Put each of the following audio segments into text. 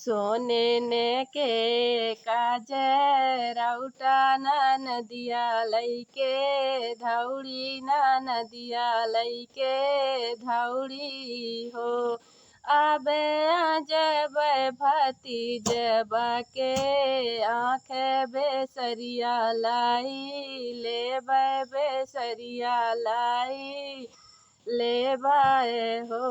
सोने ने के काजरौटा नदिया लैके धौड़ी नदिया लैके धौड़ी हो। आबे जबै भतीजबा के आँख बेसरिया लाई लेबै बेसरिया लाई लेबै हो।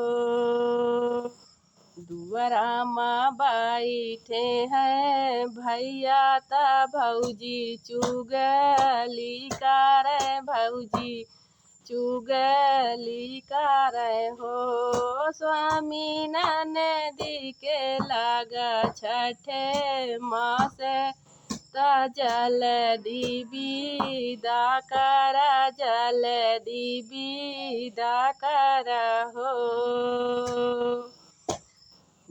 दुअरा माँ बैठे हैं भैया ता भौजी चुगली करे भौजी चुगली करे हो। स्वामी ननदी के लागा छठे मास ता जल्दी विदा कर जल्दी विदा कर हो।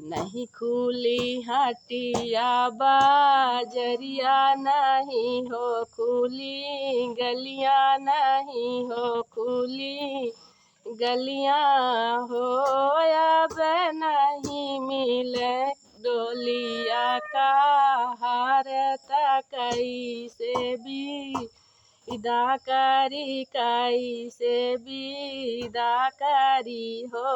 नहीं खुली हटिया बाजरिया नहीं हो खुली गलियां नहीं हो खुली गलियां हो। अब नहीं मिले डोलिया का हार कैसे विदा करी कैसे विदा करी हो।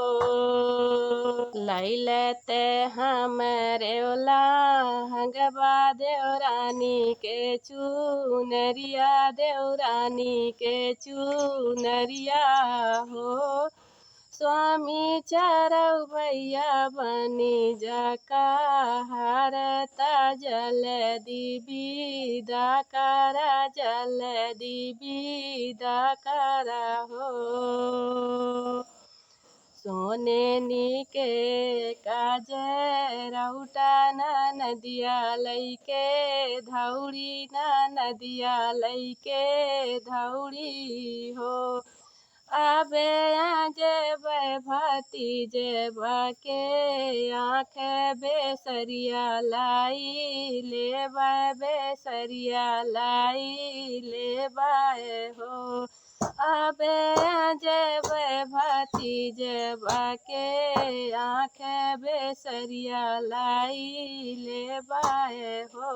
लैलते हमरे लहंगवा देवरानी के चुनरिया देवरानी के चुनरिया हो। स्वामी चरौबैया बनी जका हारता जल्दी विदा कर जल्दी विदा कर हो। सोने के काजरौटा नदिया लैके धौड़ी नदिया लैके धौड़ी हो। आबे जबै भतीजबा के आँख बेसरिया लाई लेबै बेसरिया लाई लेबै हो। आबे जबै भतीजबा के आँख बेसरिया लाई लेबै हो।